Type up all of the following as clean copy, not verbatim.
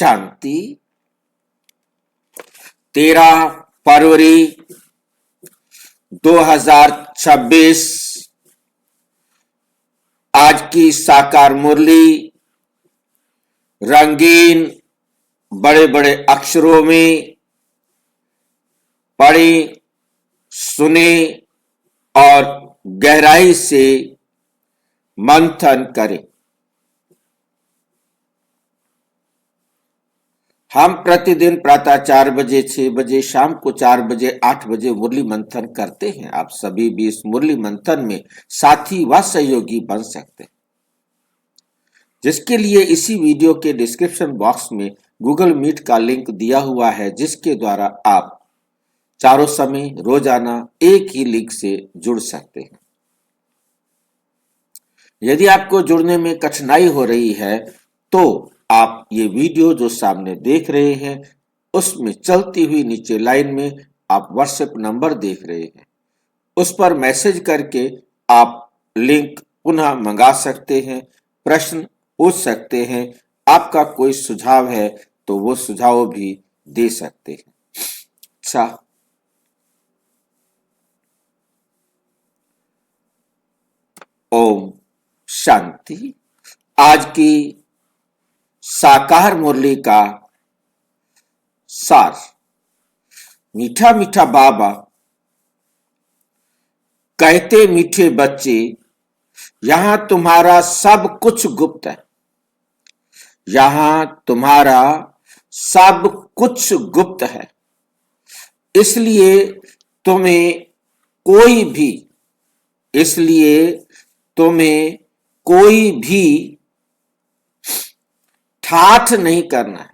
शांति। 13 फरवरी 2026 आज की साकार मुरली रंगीन बड़े बड़े अक्षरों में पढ़ें, सुने और गहराई से मंथन करें। हम प्रतिदिन प्रातः 4 बजे, 6 बजे, शाम को 4 बजे, 8 बजे मुरली मंथन करते हैं। आप सभी भी इस मुरली मंथन में साथी व सहयोगी बन सकते हैं, जिसके लिए इसी वीडियो के डिस्क्रिप्शन बॉक्स में गूगल मीट का लिंक दिया हुआ है, जिसके द्वारा आप चारों समय रोजाना एक ही लिंक से जुड़ सकते हैं। यदि आपको जुड़ने में कठिनाई हो रही है तो आप ये वीडियो जो सामने देख रहे हैं उसमें चलती हुई नीचे लाइन में आप व्हाट्सएप नंबर देख रहे हैं, उस पर मैसेज करके आप लिंक पुनः मंगा सकते हैं, प्रश्न पूछ सकते हैं, आपका कोई सुझाव है तो वो सुझाव भी दे सकते हैं। अच्छा, ओम शांति। आज की साकार मुरली का सार। मीठा मीठा बाबा कहते, मीठे बच्चे यहां तुम्हारा सब कुछ गुप्त है, यहां तुम्हारा सब कुछ गुप्त है, इसलिए तुम्हें कोई भी ठाठ नहीं करना है।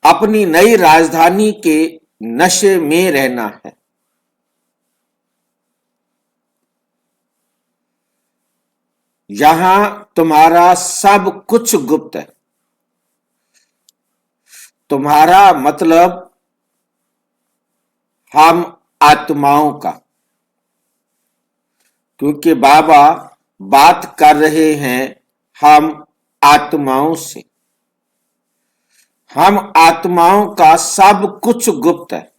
अपनी नई राजधानी के नशे में रहना है। यहां तुम्हारा सब कुछ गुप्त है। तुम्हारा मतलब हम आत्माओं का, क्योंकि बाबा बात कर रहे हैं हम आत्माओं से। हम आत्माओं का सब कुछ गुप्त है।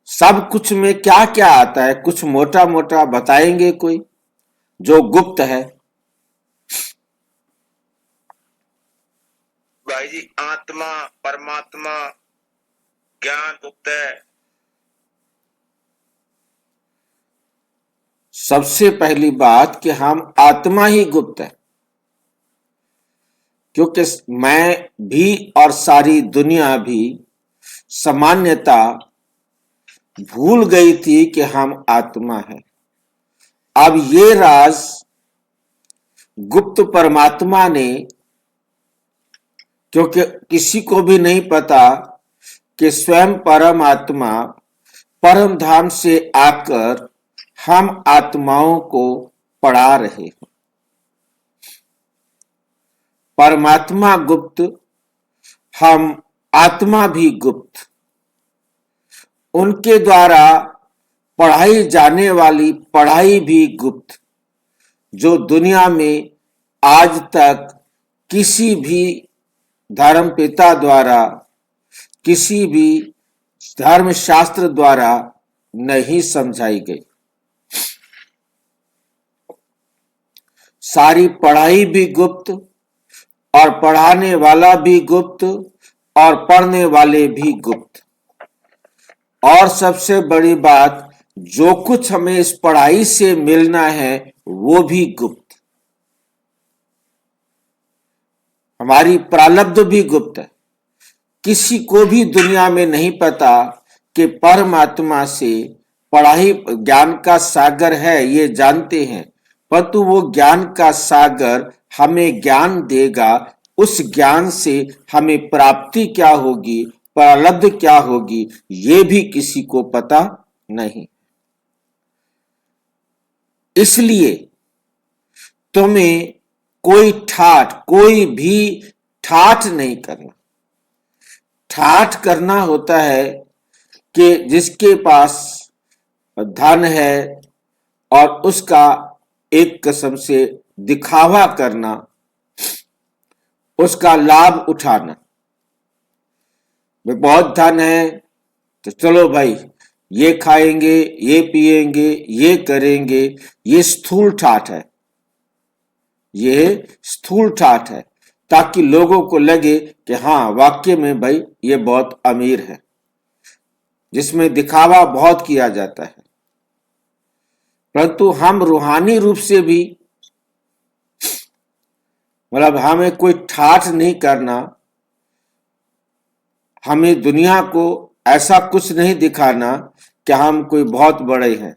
सब कुछ में क्या क्या आता है, कुछ मोटा मोटा बताएंगे कोई जो गुप्त है? भाई जी, आत्मा, परमात्मा, ज्ञान गुप्त है। सबसे पहली बात कि हम आत्मा ही गुप्त है, क्योंकि मैं भी और सारी दुनिया भी सामान्यता भूल गई थी कि हम आत्मा है। अब ये राज गुप्त परमात्मा ने, क्योंकि किसी को भी नहीं पता कि स्वयं परमात्मा परम धाम से आकर हम आत्माओं को पढ़ा रहे हैं। परमात्मा गुप्त, हम आत्मा भी गुप्त। उनके द्वारा पढ़ाई जाने वाली पढ़ाई भी गुप्त, जो दुनिया में आज तक किसी भी धर्म पिता द्वारा, किसी भी धर्म शास्त्र द्वारा नहीं समझाई गई। सारी पढ़ाई भी गुप्त और पढ़ाने वाला भी गुप्त और पढ़ने वाले भी गुप्त। और सबसे बड़ी बात, जो कुछ हमें इस पढ़ाई से मिलना है वो भी गुप्त। हमारी प्रारब्ध भी गुप्त है। किसी को भी दुनिया में नहीं पता कि परमात्मा से पढ़ाई ज्ञान का सागर है, ये जानते हैं, परंतु वो ज्ञान का सागर हमें ज्ञान देगा। उस ज्ञान से हमें प्राप्ति क्या होगी, प्रारब्ध क्या होगी, ये भी किसी को पता नहीं। इसलिए तुम्हें कोई भी ठाठ नहीं करना। ठाठ करना होता है कि जिसके पास धन है और उसका एक किस्म से दिखावा करना, उसका लाभ उठाना। भाई बहुत धन है तो चलो भाई ये खाएंगे, ये पिएंगे, ये करेंगे, ये स्थूल ठाठ है, ये स्थूल ठाठ है, ताकि लोगों को लगे कि हाँ वाकई में भाई ये बहुत अमीर है, जिसमें दिखावा बहुत किया जाता है। परंतु हम रूहानी रूप से भी, मतलब हमें कोई ठाठ नहीं करना, हमें दुनिया को ऐसा कुछ नहीं दिखाना कि हम कोई बहुत बड़े हैं।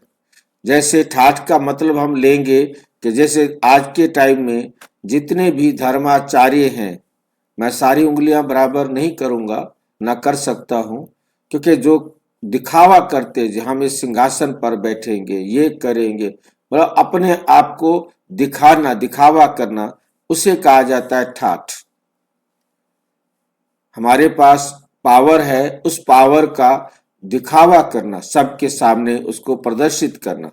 जैसे ठाठ का मतलब हम लेंगे कि जैसे आज के टाइम में जितने भी धर्माचार्य हैं, मैं सारी उंगलियां बराबर नहीं करूंगा, ना कर सकता हूं, क्योंकि जो दिखावा करते जो हम इस सिंहासन पर बैठेंगे, ये करेंगे, मतलब अपने आप को दिखाना, दिखावा करना, उसे कहा जाता है ठाठ। हमारे पास पावर है, उस पावर का दिखावा करना, सबके सामने उसको प्रदर्शित करना।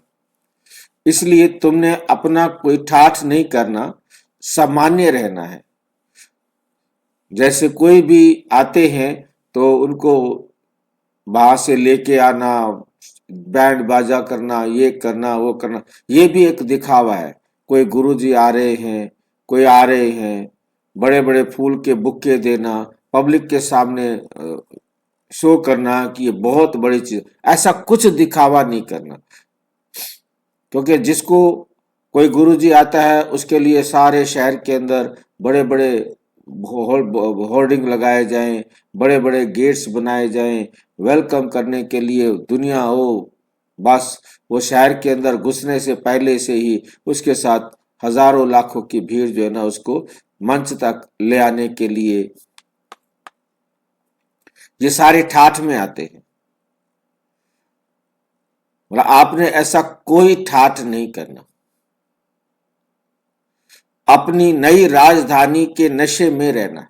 इसलिए तुमने अपना कोई ठाठ नहीं करना, सामान्य रहना है। जैसे कोई भी आते हैं तो उनको वहां से लेके आना, बैंड बाजा करना, ये करना, वो करना, ये भी एक दिखावा है। कोई गुरुजी आ रहे हैं, कोई आ रहे हैं, बड़े बड़े फूल के बुक्के देना, पब्लिक के सामने शो करना कि ये बहुत बड़ी चीज, ऐसा कुछ दिखावा नहीं करना। क्योंकि जिसको कोई गुरुजी आता है उसके लिए सारे शहर के अंदर बड़े बड़े होर्डिंग लगाए जाएं, बड़े बड़े गेट्स बनाए जाएं, वेलकम करने के लिए दुनिया हो, बस वो शहर के अंदर घुसने से पहले से ही उसके साथ हजारों लाखों की भीड़ जो है ना उसको मंच तक ले आने के लिए ये सारे ठाठ में आते हैं। मतलब आपने ऐसा कोई ठाठ नहीं करना, अपनी नई राजधानी के नशे में रहना,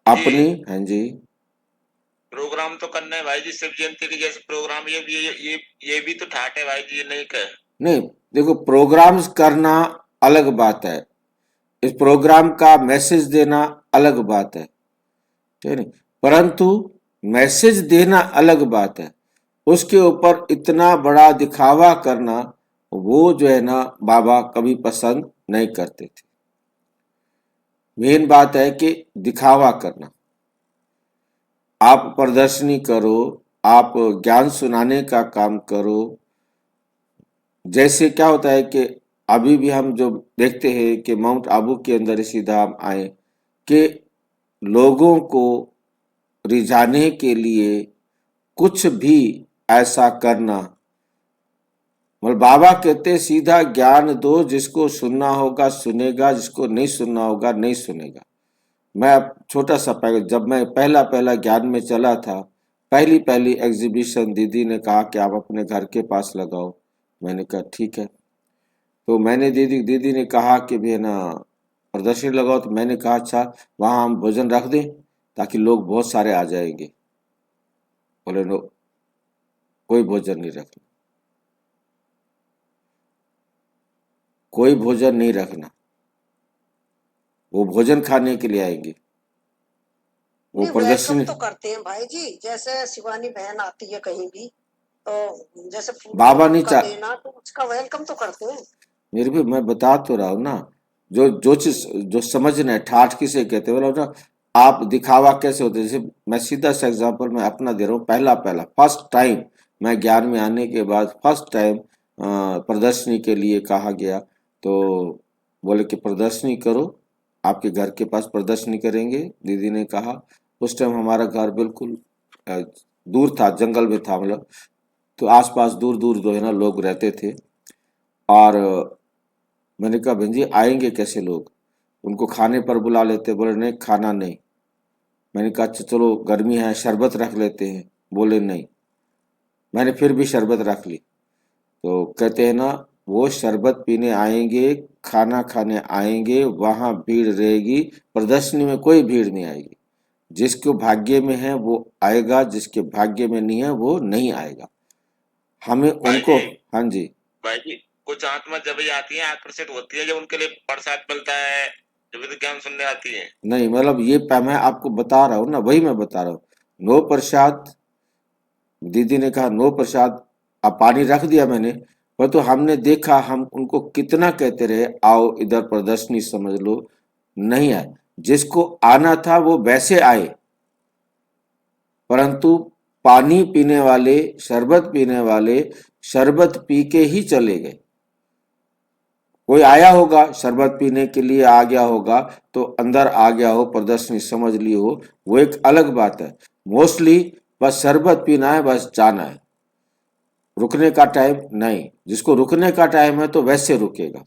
अपनी, हाँ जी, प्रोग्राम तो करना है भाई जी, शिव जयंती के जैसे प्रोग्राम, ये भी तो ठाट है भाई जी, ये नहीं कह। नहीं देखो, प्रोग्राम्स करना अलग बात है, इस प्रोग्राम का मैसेज देना अलग बात है, ठीक है नहीं, परंतु मैसेज देना अलग बात है, उसके ऊपर इतना बड़ा दिखावा करना वो जो है ना बाबा कभी पसंद नहीं करते थे। मेन बात है कि दिखावा करना, आप प्रदर्शनी करो, आप ज्ञान सुनाने का काम करो। जैसे क्या होता है कि अभी भी हम जो देखते हैं कि माउंट आबू के अंदर इसी धाम आए कि लोगों को रिझाने के लिए कुछ भी ऐसा करना, मतलब बाबा कहते सीधा ज्ञान दो, जिसको सुनना होगा सुनेगा, जिसको नहीं सुनना होगा नहीं सुनेगा। मैं छोटा सा जब मैं पहला पहला ज्ञान में चला था, पहली पहली एग्जीबिशन दीदी ने कहा कि आप अपने घर के पास लगाओ। मैंने कहा ठीक है। तो मैंने दीदी ने कहा कि भी है ना प्रदर्शनी लगाओ, तो मैंने कहा अच्छा वहाँ हम भोजन रख दें ताकि लोग बहुत सारे आ जाएंगे। बोले नो, कोई भोजन नहीं रखना, कोई भोजन नहीं रखना, वो भोजन खाने के लिए आएंगे। वो नहीं, वेलकम प्रदर्शनी तो करते हैं भाई जी, जैसे शिवानी बहन आती है कहीं भी तो जैसे फूल बाबा नहीं का चाह, देना तो उसका वेलकम तो करते हैं। मेरे भी मैं बता तो रहा हूँ ना, जो जो चीज जो समझना है, ठाठ किसे कहते हैं, बोला ना आप दिखावा कैसे होते हैं। जैसे मैं सीधा सा एग्जांपल मैं अपना दे रहा हूँ, पहला पहला फर्स्ट टाइम मैं ज्ञान में आने के बाद फर्स्ट टाइम प्रदर्शनी के लिए कहा गया, तो बोले कि प्रदर्शनी करो, आपके घर के पास प्रदर्शनी करेंगे। दीदी ने कहा, उस टाइम हमारा घर बिल्कुल अ, दूर था, जंगल में था, मतलब तो आसपास दूर दूर जो है ना लोग रहते थे। और मैंने कहा बहन जी आएंगे कैसे लोग, उनको खाने पर बुला लेते, बोले नहीं खाना नहीं। मैंने कहा अच्छा चलो गर्मी है शरबत रख लेते हैं, बोले नहीं। मैंने फिर भी शरबत रख ली, तो कहते हैं ना वो शरबत पीने आएंगे, खाना खाने आएंगे, वहां भीड़ रहेगी, प्रदर्शनी में कोई भीड़ नहीं आएगी। जिसके भाग्य में है वो आएगा, जिसके भाग्य में नहीं है वो नहीं आएगा। हमें भाई उनको, जी हाँ जी, भाई जी, कुछ आत्मा जब ही आती है, आकर्षित होती है, जब उनके लिए प्रसाद मिलता है, जब भी तो ज्ञान सुनने आती है। नहीं मतलब ये मैं आपको बता रहा हूँ ना, वही मैं बता रहा हूँ। नो प्रसाद, दीदी ने कहा नो प्रसाद, अब पानी रख दिया मैंने, पर तो हमने देखा, हम उनको कितना कहते रहे आओ इधर प्रदर्शनी समझ लो, नहीं आए। जिसको आना था वो वैसे आए, परंतु पानी पीने वाले, शरबत पीने वाले शरबत पी के ही चले गए। कोई आया होगा शरबत पीने के लिए आ गया होगा, तो अंदर आ गया हो, प्रदर्शनी समझ ली हो, वो एक अलग बात है। मोस्टली बस शरबत पीना है, बस जाना है, रुकने का टाइम नहीं। जिसको रुकने का टाइम है तो वैसे रुकेगा।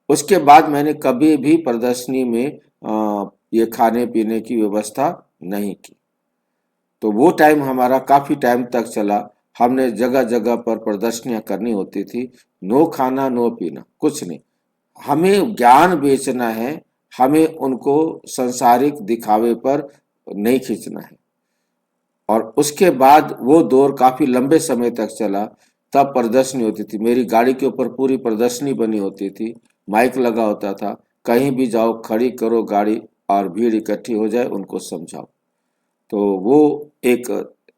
उसके बाद मैंने कभी भी प्रदर्शनी में ये खाने पीने की व्यवस्था नहीं की। तो वो टाइम हमारा काफी टाइम तक चला। हमने जगह जगह पर प्रदर्शनियां करनी होती थी, नो खाना नो पीना कुछ नहीं। हमें ज्ञान बेचना है, हमें उनको संसारिक दिखावे पर नहीं खींचना है। और उसके बाद वो दौर काफी लंबे समय तक चला। तब प्रदर्शनी होती थी, मेरी गाड़ी के ऊपर पूरी प्रदर्शनी बनी होती थी, माइक लगा होता था, कहीं भी जाओ खड़ी करो गाड़ी और भीड़ इकट्ठी हो जाए उनको समझाओ। तो वो एक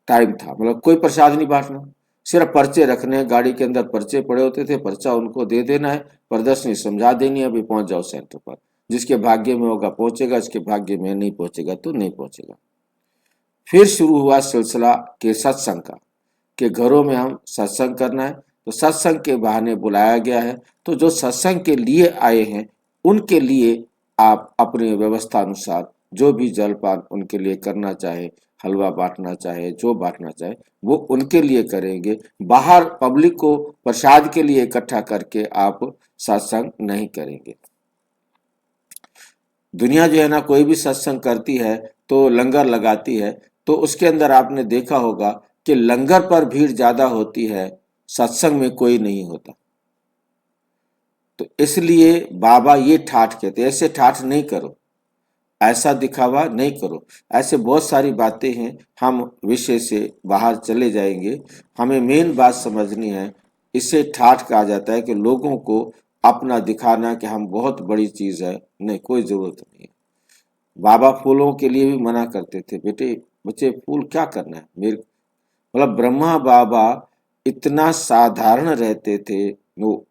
टाइम था, मतलब कोई प्रसाद नहीं बांटना, सिर्फ पर्चे रखने, गाड़ी के अंदर पर्चे पड़े होते थे, पर्चा उनको दे देना है, प्रदर्शनी समझा देनी है, अभी पहुंच जाओ सेंटर पर, जिसके भाग्य में होगा पहुंचेगा, जिसके भाग्य में नहीं पहुंचेगा तो नहीं पहुंचेगा। फिर शुरू हुआ सिलसिला के सत्संग का, कि घरों में हम सत्संग करना है, तो सत्संग के बहाने बुलाया गया है। तो जो सत्संग के लिए आए हैं उनके लिए आप अपनी व्यवस्था अनुसार जो भी जलपान उनके लिए करना चाहे, हलवा बांटना चाहे, जो बांटना चाहे वो उनके लिए करेंगे। बाहर पब्लिक को प्रसाद के लिए इकट्ठा करके आप सत्संग नहीं करेंगे। दुनिया जो है ना, कोई भी सत्संग करती है तो लंगर लगाती है, तो उसके अंदर आपने देखा होगा कि लंगर पर भीड़ ज्यादा होती है, सत्संग में कोई नहीं होता। तो इसलिए बाबा ये ठाठ कहते, ऐसे ठाठ नहीं करो, ऐसा दिखावा नहीं करो। ऐसे बहुत सारी बातें हैं, हम विषय से बाहर चले जाएंगे। हमें मेन बात समझनी है, इसे ठाठ कहा जाता है कि लोगों को अपना दिखाना कि हम बहुत बड़ी चीज है, नहीं, कोई जरूरत नहीं है। बाबा फूलों के लिए भी मना करते थे, बेटे बच्चे फूल क्या करना है मेरे, मतलब ब्रह्मा बाबा इतना साधारण रहते थे। वो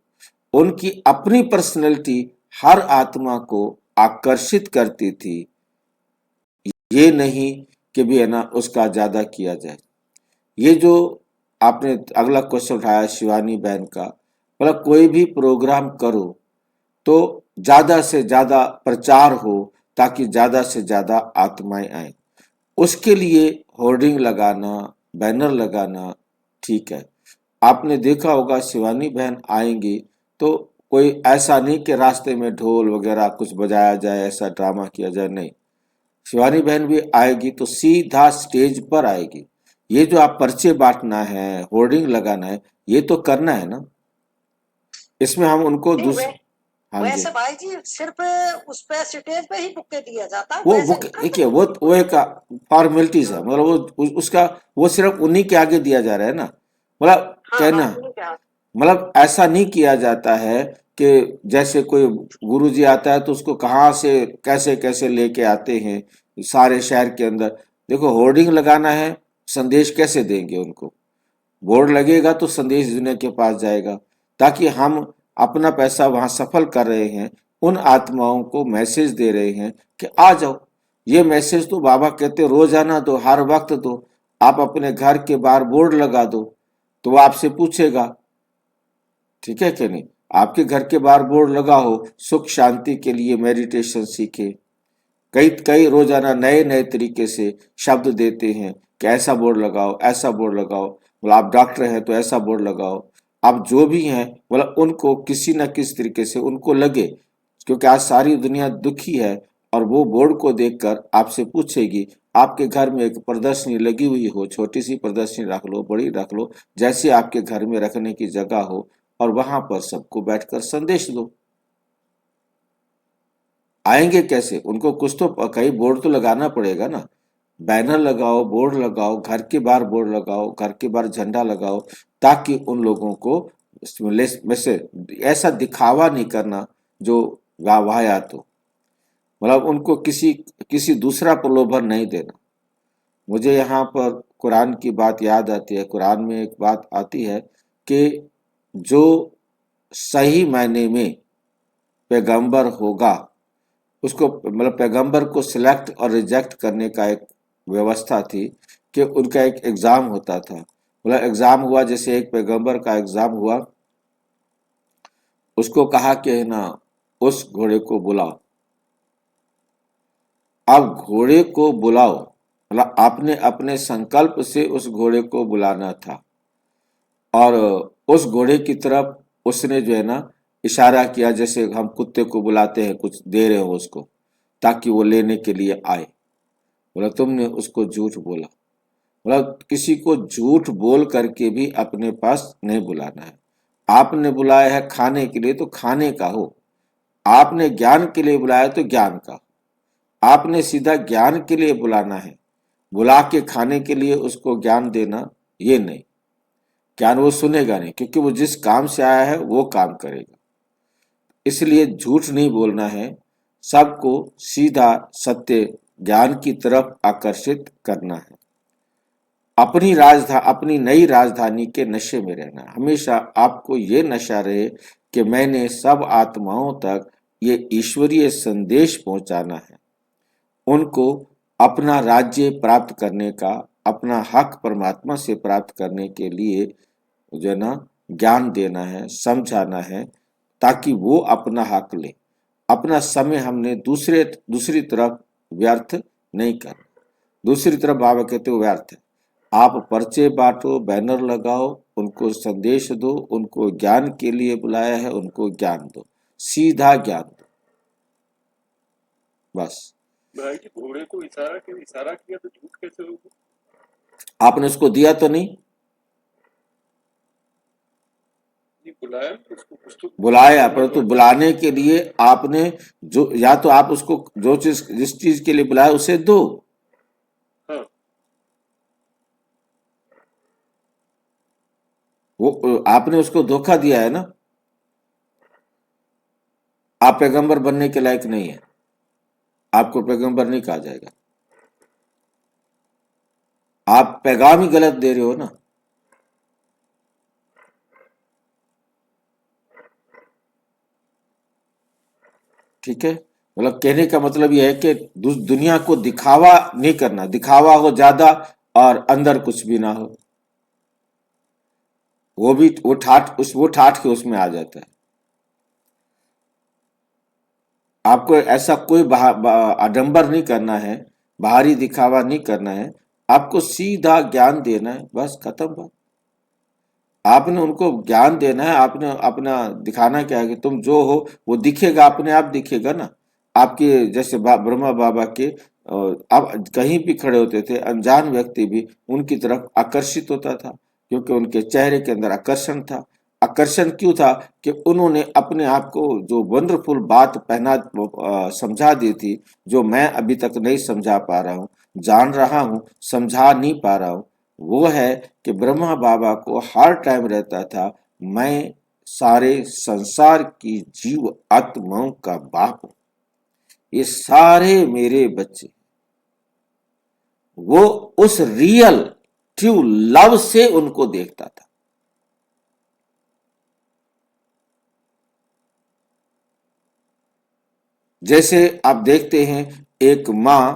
उनकी अपनी पर्सनैलिटी हर आत्मा को आकर्षित करती थी, ये नहीं कि भी है ना उसका ज्यादा किया जाए। ये जो आपने अगला क्वेश्चन उठाया शिवानी बहन का, मतलब कोई भी प्रोग्राम करो तो ज्यादा से ज्यादा प्रचार हो, ताकि ज्यादा से ज्यादा आत्माएं आए। उसके लिए होर्डिंग लगाना, बैनर लगाना ठीक है। आपने देखा होगा शिवानी बहन आएंगी तो कोई ऐसा नहीं कि रास्ते में ढोल वगैरह कुछ बजाया जाए, ऐसा ड्रामा किया जाए, नहीं। शिवानी बहन भी आएगी तो सीधा स्टेज पर आएगी। ये जो आप पर्चे बांटना है, होर्डिंग लगाना है, ये तो करना है ना, इसमें हम उनको नहीं हाँ जी, वैसे भाई जी सिर्फ उस पे स्टेज पे ही बुके दिया जाता है, वो वैसे नहीं देखिए, करते। वो एक फॉर्मेलिटीज है, मतलब वो उसका वो सिर्फ उन्हीं के आगे दिया जा रहा है ना, मतलब हाँ हाँ कहना, नहीं क्या। मतलब ऐसा नहीं किया जाता है कि जैसे कोई गुरुजी आता है तो उसको कहाँ से कैसे कैसे लेके आते हैं सारे शहर के अंदर। देखो होर्डिंग लगाना है, संदेश कैसे देंगे उनको, बोर्ड लगेगा तो संदेश दुनिया के पास जाएगा, ताकि हम अपना पैसा वहां सफल कर रहे हैं, उन आत्माओं को मैसेज दे रहे हैं कि आ जाओ। ये मैसेज तो बाबा कहते रोजाना दो, हर वक्त दो। आप अपने घर के बाहर बोर्ड लगा दो तो वो आपसे पूछेगा, ठीक है कि नहीं। आपके घर के बाहर बोर्ड लगा हो, सुख शांति के लिए मेडिटेशन सीखे, कई कई रोजाना नए नए तरीके से शब्द देते हैं कि ऐसा बोर्ड लगाओ, ऐसा बोर्ड लगाओ, मतलब आप डॉक्टर हैं तो ऐसा बोर्ड लगाओ। आप जो भी हैं, मतलब उनको किसी न किसी तरीके से उनको लगे, क्योंकि आज सारी दुनिया दुखी है, और वो बोर्ड को देखकर आपसे पूछेगी। आपके घर में एक प्रदर्शनी लगी हुई हो, छोटी सी प्रदर्शनी रख लो, बड़ी रख लो, जैसे आपके घर में रखने की जगह हो, और वहां पर सबको बैठकर संदेश दो। आएंगे कैसे, उनको कुछ तो कहीं बोर्ड तो लगाना पड़ेगा ना, बैनर लगाओ, बोर्ड लगाओ, घर के बाहर बोर्ड लगाओ, घर के बाहर झंडा लगाओ, ताकि उन लोगों को वैसे ऐसा दिखावा नहीं करना जो वाहियात हो, मतलब उनको किसी किसी दूसरा प्रलोभन नहीं देना। मुझे यहाँ पर कुरान की बात याद आती है। कुरान में एक बात आती है कि जो सही मायने में पैगंबर होगा उसको, मतलब पैगंबर को सिलेक्ट और रिजेक्ट करने का एक व्यवस्था थी कि उनका एक एग्जाम होता था। मतलब एग्जाम हुआ, जैसे एक पैगंबर का एग्जाम हुआ, उसको कहा कि ना उस घोड़े को बुलाओ। अब घोड़े को बुलाओ, मतलब आपने अपने संकल्प से उस घोड़े को बुलाना था, और उस घोड़े की तरफ उसने जो है ना इशारा किया, जैसे हम कुत्ते को बुलाते हैं, कुछ दे रहे हो उसको ताकि वो लेने के लिए आए। बोला तुमने उसको झूठ बोला। मतलब किसी को झूठ बोल करके भी अपने पास नहीं बुलाना है। आपने बुलाया है खाने के लिए तो खाने का हो, आपने ज्ञान के लिए बुलाया तो ज्ञान का। आपने सीधा ज्ञान के लिए बुलाना है, बुला के खाने के लिए उसको ज्ञान देना ये नहीं। ज्ञान वो सुनेगा नहीं, क्योंकि वो जिस काम से आया है वो काम करेगा। इसलिए झूठ नहीं बोलना है, सबको सीधा सत्य ज्ञान की तरफ आकर्षित करना है। अपनी नई राजधानी के नशे में रहना। हमेशा आपको ये नशा रहे कि मैंने सब आत्माओं तक ये ईश्वरीय संदेश पहुंचाना है, उनको अपना राज्य प्राप्त करने का, अपना हक परमात्मा से प्राप्त करने के लिए जो है ना ज्ञान देना है, समझाना है, ताकि वो अपना हक ले। अपना समय हमने दूसरी तरफ व्यर्थ नहीं करना। दूसरी तरफ बाबा कहते हो व्यर्थ है। आप पर्चे बांटो, बैनर लगाओ, उनको संदेश दो, उनको ज्ञान के लिए बुलाया है, उनको ज्ञान दो, सीधा ज्ञान दो, बस। भाई जी घोड़े को इशारा किया तो झूठ कैसे होगा? आपने उसको दिया तो नहीं? ये बुलाया तो उसको कुछ तो बुलाया, परंतु बुलाने के लिए आपने जो, या तो आप उसको जो चीज जिस चीज के लिए बुलाया उसे दो। हाँ वो आपने उसको धोखा दिया है ना। आप पैगंबर बनने के लायक नहीं है, आपको पैगंबर नहीं कहा जाएगा। आप पैगाम ही गलत दे रहे हो ना। ठीक है, मतलब कहने का मतलब यह है कि दुनिया को दिखावा नहीं करना, दिखावा हो ज्यादा और अंदर कुछ भी ना हो, वो भी वो ठाठ के उसमें आ जाता है। आपको ऐसा कोई आडंबर नहीं करना है, बाहरी दिखावा नहीं करना है, आपको सीधा ज्ञान देना है, बस खत्म बात। आपने उनको ज्ञान देना है, आपने अपना दिखाना क्या है कि तुम जो हो वो दिखेगा, अपने आप दिखेगा ना। आपके जैसे ब्रह्मा बाबा के आप कहीं भी खड़े होते थे, अनजान व्यक्ति भी उनकी तरफ आकर्षित होता था, क्योंकि उनके चेहरे के अंदर आकर्षण था। आकर्षण क्यों था? कि उन्होंने अपने आप को जो वंडरफुल बात समझा दी थी, जो मैं अभी तक नहीं समझा पा रहा हूँ, जान रहा हूँ, समझा नहीं पा रहा हूँ। वो है कि ब्रह्मा बाबा को हर टाइम रहता था, मैं सारे संसार की जीव आत्माओं का बाप हूं, ये सारे मेरे बच्चे। वो उस रियल ट्रू लव से उनको देखता था। जैसे आप देखते हैं एक मां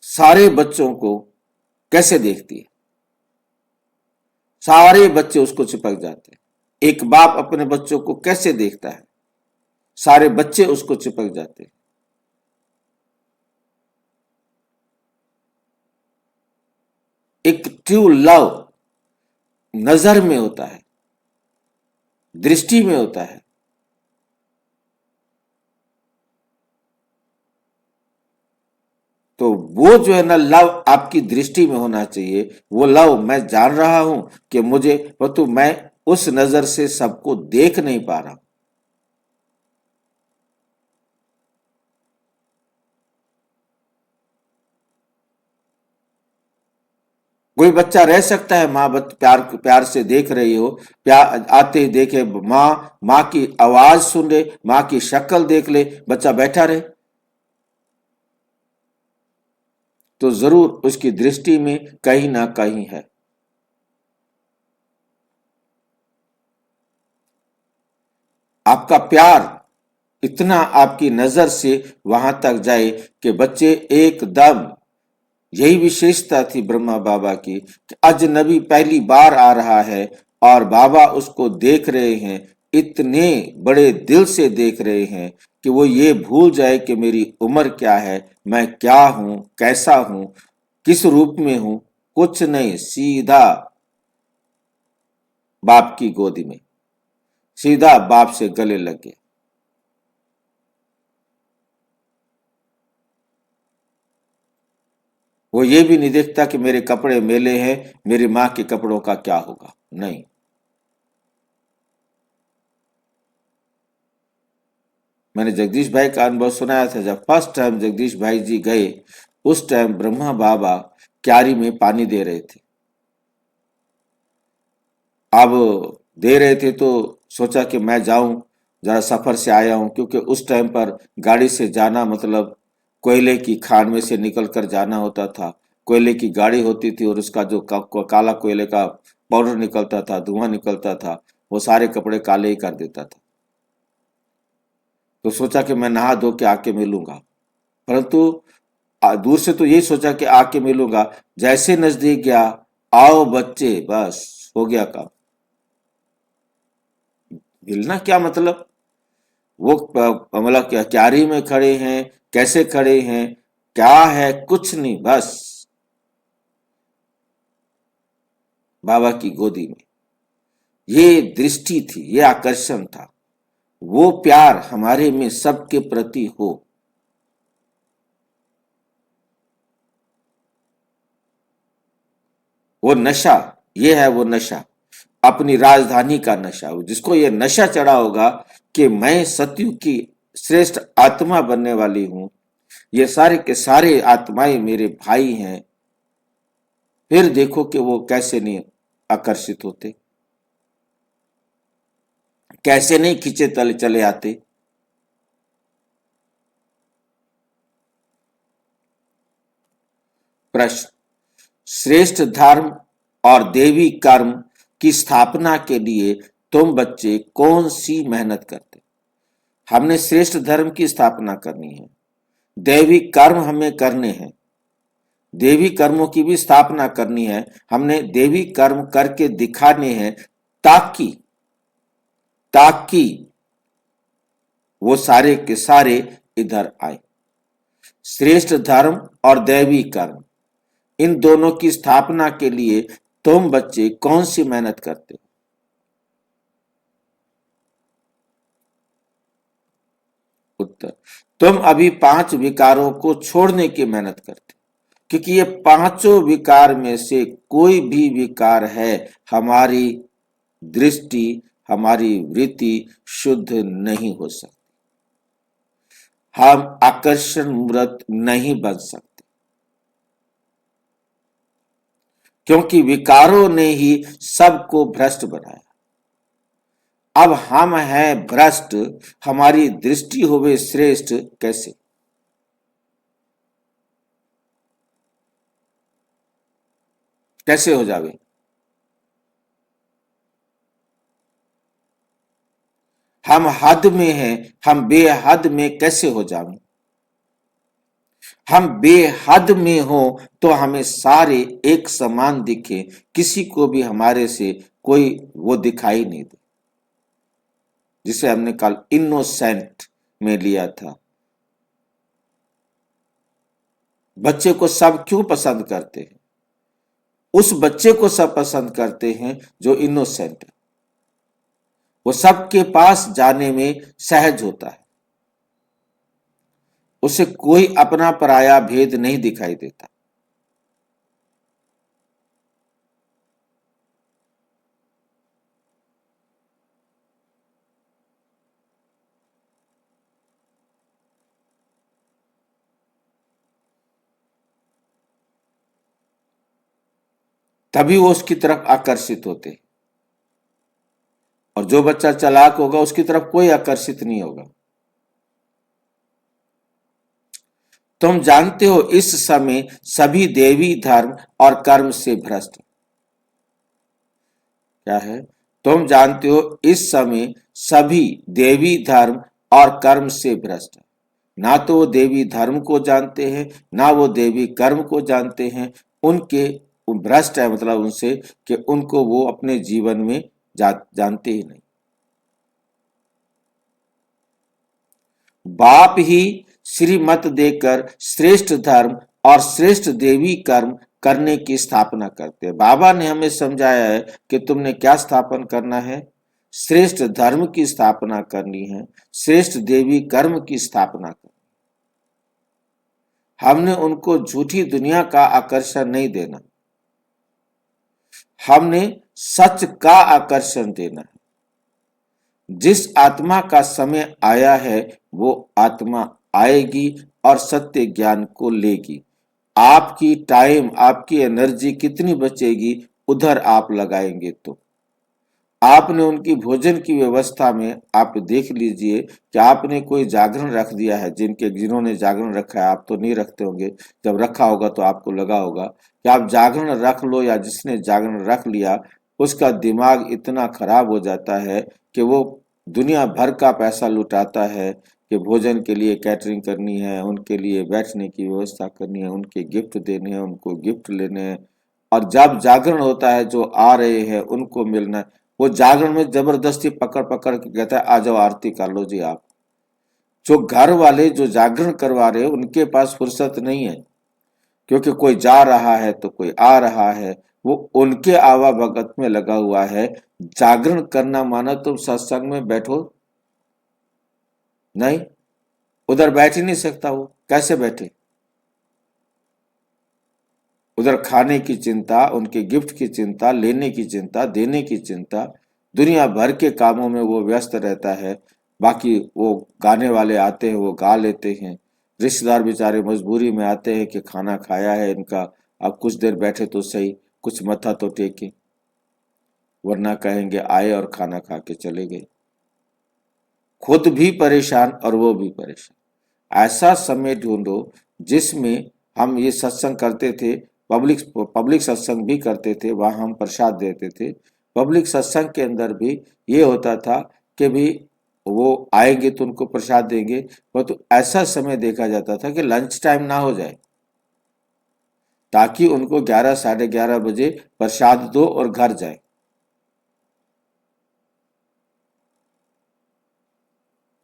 सारे बच्चों को कैसे देखती है, सारे बच्चे उसको चिपक जाते हैं। एक बाप अपने बच्चों को कैसे देखता है, सारे बच्चे उसको चिपक जाते हैं। एक ट्रू लव नजर में होता है, दृष्टि में होता है। तो वो जो है ना लव आपकी दृष्टि में होना चाहिए। वो लव मैं जान रहा हूं कि मुझे, परंतु मैं उस नजर से सबको देख नहीं पा रहा। कोई बच्चा रह सकता है माँ प्यार प्यार से देख रही हो, प्यार आते ही देखे, माँ की आवाज सुन ले, माँ की शक्ल देख ले, बच्चा बैठा रहे, तो जरूर उसकी दृष्टि में कहीं ना कहीं है। आपका प्यार इतना आपकी नजर से वहां तक जाए कि बच्चे एकदम, यही विशेषता थी ब्रह्मा बाबा की कि अजनबी पहली बार आ रहा है और बाबा उसको देख रहे हैं, इतने बड़े दिल से देख रहे हैं कि वो ये भूल जाए कि मेरी उम्र क्या है, मैं क्या हूं, कैसा हूं, किस रूप में हूं, कुछ नहीं, सीधा बाप की गोदी में, सीधा बाप से गले लग गए। वो ये भी नहीं देखता कि मेरे कपड़े मेले हैं, मेरी माँ के कपड़ों का क्या होगा, नहीं। मैंने जगदीश भाई का अनुभव सुनाया था, जब फर्स्ट टाइम जगदीश भाई जी गए, उस टाइम ब्रह्मा बाबा क्यारी में पानी दे रहे थे। अब दे रहे थे तो सोचा कि मैं जाऊं, जरा सफर से आया हूं, क्योंकि उस टाइम पर गाड़ी से जाना मतलब कोयले की खान में से निकल कर जाना होता था। कोयले की गाड़ी होती थी और उसका जो काला कोयले का पाउडर निकलता था, धुआं निकलता था, वो सारे कपड़े काले ही कर देता था। तो सोचा कि मैं नहा धो के आके मिलूंगा, परंतु दूर से तो यही सोचा कि आके मिलूंगा, जैसे नजदीक गया, आओ बच्चे, बस हो गया काम। मिलना क्या मतलब, वो मतलब क्या क्यारी में खड़े हैं, कैसे खड़े हैं, क्या है, कुछ नहीं, बस बाबा की गोदी में। ये दृष्टि थी, ये आकर्षण था, वो प्यार हमारे में सबके प्रति हो। वो नशा, ये है वो नशा, अपनी राजधानी का नशा। जिसको ये नशा चढ़ा होगा कि मैं सतयुग की श्रेष्ठ आत्मा बनने वाली हूं, ये सारे के सारे आत्माएं मेरे भाई हैं, फिर देखो कि वो कैसे नहीं आकर्षित होते, कैसे नहीं खींचे तले चले आते। प्रश्न, श्रेष्ठ धर्म और देवी कर्म की स्थापना के लिए तुम बच्चे कौन सी मेहनत करते? हमने श्रेष्ठ धर्म की स्थापना करनी है, दैवी कर्म हमें करने हैं, देवी कर्मों की भी स्थापना करनी है, हमने देवी कर्म करके दिखाने हैं, ताकि ताकि वो सारे के सारे इधर आए। श्रेष्ठ धर्म और दैवी कर्म, इन दोनों की स्थापना के लिए तुम बच्चे कौन सी मेहनत करते? उत्तर, तुम अभी 5 विकारों को छोड़ने की मेहनत करते, क्योंकि ये पांचों विकार में से कोई भी विकार है, हमारी दृष्टि, हमारी वृत्ति शुद्ध नहीं हो सकती, हम आकर्षण मूर्त नहीं बन सकते, क्योंकि विकारों ने ही सबको भ्रष्ट बनाया। अब हम हैं भ्रष्ट, हमारी दृष्टि होवे श्रेष्ठ कैसे? कैसे हो जावे? हम हद में हैं, हम बेहद में कैसे हो जावे? हम बेहद में हो तो हमें सारे एक समान दिखे, किसी को भी हमारे से कोई वो दिखाई नहीं दे, जिसे हमने कल इनोसेंट में लिया था। बच्चे को सब क्यों पसंद करते हैं? उस बच्चे को सब पसंद करते हैं जो इनोसेंट है, वो सबके पास जाने में सहज होता है, उसे कोई अपना पराया भेद नहीं दिखाई देता। तभी वो उसकी तरफ आकर्षित होते हैं। और जो बच्चा चालाक होगा उसकी तरफ कोई आकर्षित नहीं होगा। तुम जानते हो इस समय सभी देवी धर्म और कर्म से भ्रष्ट। क्या है? तुम जानते हो इस समय सभी देवी धर्म और कर्म से भ्रष्ट है। ना तो वो देवी धर्म को जानते हैं, ना वो देवी कर्म को जानते हैं। उनके भ्रष्ट है मतलब उनसे कि उनको वो अपने जीवन में जानते ही नहीं। बाप ही श्रीमत देकर श्रेष्ठ धर्म और श्रेष्ठ देवी कर्म करने की स्थापना करते हैं। बाबा ने हमें समझाया है कि तुमने क्या स्थापन करना है, श्रेष्ठ धर्म की स्थापना करनी है, श्रेष्ठ देवी कर्म की स्थापना करनी। हमने उनको झूठी दुनिया का आकर्षण नहीं देना, हमने सच का आकर्षण देना है। जिस आत्मा का समय आया है वो आत्मा आएगी और सत्य ज्ञान को लेगी। आपकी टाइम, आपकी एनर्जी कितनी बचेगी उधर आप लगाएंगे तो। आपने उनकी भोजन की व्यवस्था में आप देख लीजिए कि आपने कोई जागरण रख दिया है, जिन्होंने जागरण रखा है, आप तो नहीं रखते होंगे, जब रखा होगा तो आपको लगा होगा कि आप जागरण रख लो, या जिसने जागरण रख लिया उसका दिमाग इतना खराब हो जाता है कि वो दुनिया भर का पैसा लुटाता है कि भोजन के लिए कैटरिंग करनी है, उनके लिए बैठने की व्यवस्था करनी है, उनके गिफ्ट देने हैं, उनको गिफ्ट लेने हैं। और जब जागरण होता है जो आ रहे हैं उनको मिलना है, वो जागरण में जबरदस्ती पकड़ पकड़ के कहता है आ जाओ आरती कर लो जी आप। जो घर वाले जो जागरण करवा रहे हैं उनके पास फुर्सत नहीं है, क्योंकि कोई जा रहा है तो कोई आ रहा है, वो उनके आवाभगत में लगा हुआ है। जागरण करना माना तुम सत्संग में बैठो नहीं, उधर बैठ ही नहीं सकता, वो कैसे बैठे? उधर खाने की चिंता, उनके गिफ्ट की चिंता, लेने की चिंता, देने की चिंता, दुनिया भर के कामों में वो व्यस्त रहता है। बाकी वो गाने वाले आते हैं वो गा लेते हैं, रिश्तेदार बेचारे मजबूरी में आते हैं कि खाना खाया है इनका, अब कुछ देर बैठे तो सही, कुछ मत्था तो टेके, वरना कहेंगे आए और खाना खा के चले गए। खुद भी परेशान और वो भी परेशान। ऐसा समय ढूंढो जिसमें हम ये सत्संग करते थे, पब्लिक सत्संग भी करते थे, वहां हम प्रसाद देते थे। पब्लिक सत्संग के अंदर भी ये होता था कि भी वो आएंगे तो उनको प्रसाद देंगे, पर तो ऐसा समय देखा जाता था कि लंच टाइम ना हो जाए, ताकि उनको 11 साढ़े 11 बजे प्रसाद दो और घर जाए।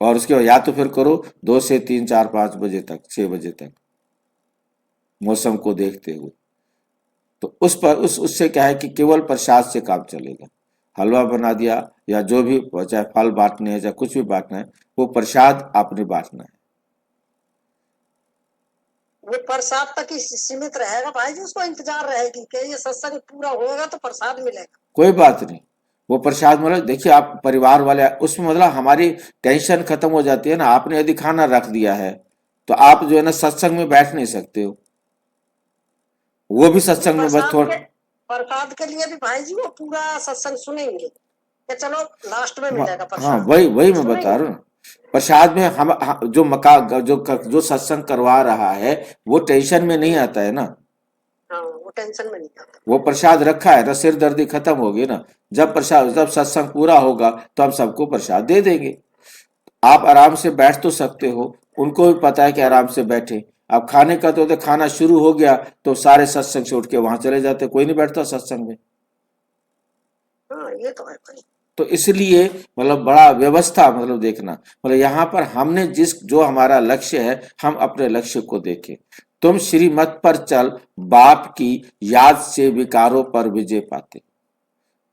और उसके बाद या तो फिर करो 2 से 3 4 5 बजे तक, 6 बजे तक, मौसम को देखते हुए। तो उससे क्या है कि केवल प्रसाद से काम चलेगा। हलवा बना दिया या जो भी, चाहे फल बांटने हैं चाहे कुछ भी बांटना है, वो प्रसाद आपने बांटना है। वो प्रसाद तक ही सीमित रहेगा भाई जी, उसको इंतजार रहेगी कि ये सत्संग पूरा होगा तो प्रसाद मिलेगा। कोई बात नहीं, वो प्रसाद मतलब देखिए आप परिवार वाले उसमें मतलब हमारी टेंशन खत्म हो जाती है ना। आपने यदि खाना रख दिया है तो आप जो है ना सत्संग में बैठ नहीं सकते हो, वो भी सत्संग में बस थोड़ा प्रसाद के लिए भी भाई जी वो पूरा सत्संग सुनेंगे कि चलो लास्ट में मिलेगा हाँ, प्रसाद। वही मैं बता रहा हूँ। प्रसाद में हम जो सत्संग करवा रहा है वो टेंशन में नहीं आता है ना, हाँ वो टेंशन में नहीं आता। वो प्रसाद रखा है ना, सिर दर्दी खत्म होगी ना। जब सत्संग पूरा होगा तो हम सबको प्रसाद दे देंगे। आप आराम से बैठ तो सकते हो, उनको भी पता है कि आराम से बैठे। अब खाने का तो खाना शुरू हो गया तो सारे सत्संग से उठ के वहां चले जाते, कोई नहीं बैठता सत्संग में। हाँ ये तो है भाई। तो इसलिए मतलब बड़ा व्यवस्था मतलब देखना, मतलब यहाँ पर हमने जो हमारा लक्ष्य है हम अपने लक्ष्य को देखें। तुम श्रीमत पर चल, बाप की याद से विकारों पर विजय पाते।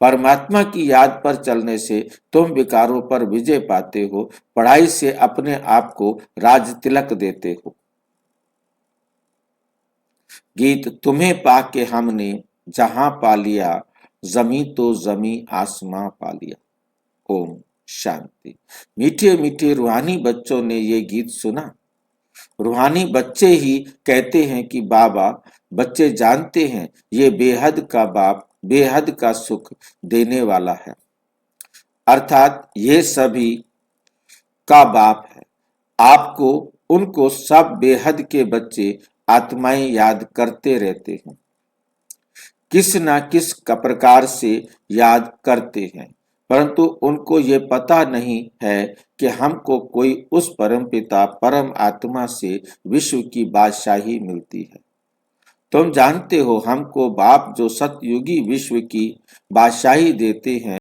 परमात्मा की याद पर चलने से तुम विकारों पर विजय पाते हो, पढ़ाई से अपने आप को राज तिलक देते हो। गीत तुम्हें पाके हमने जहां पा लिया, जमी तो जमी आसमां पा लिया। ओम शांति। मीठे मीठे रूहानी बच्चों ने ये गीत सुना, रूहानी बच्चे ही कहते हैं कि बाबा, बच्चे जानते हैं ये बेहद का बाप बेहद का सुख देने वाला है, अर्थात ये सभी का बाप है। आपको उनको सब बेहद के बच्चे आत्माएं याद करते रहते हैं, किस न किस का प्रकार से याद करते हैं, परंतु उनको ये पता नहीं है कि हमको कोई उस परम पिता परम आत्मा से विश्व की बादशाही मिलती है। तुम जानते हो हमको बाप जो सतयुगी विश्व की बादशाही देते हैं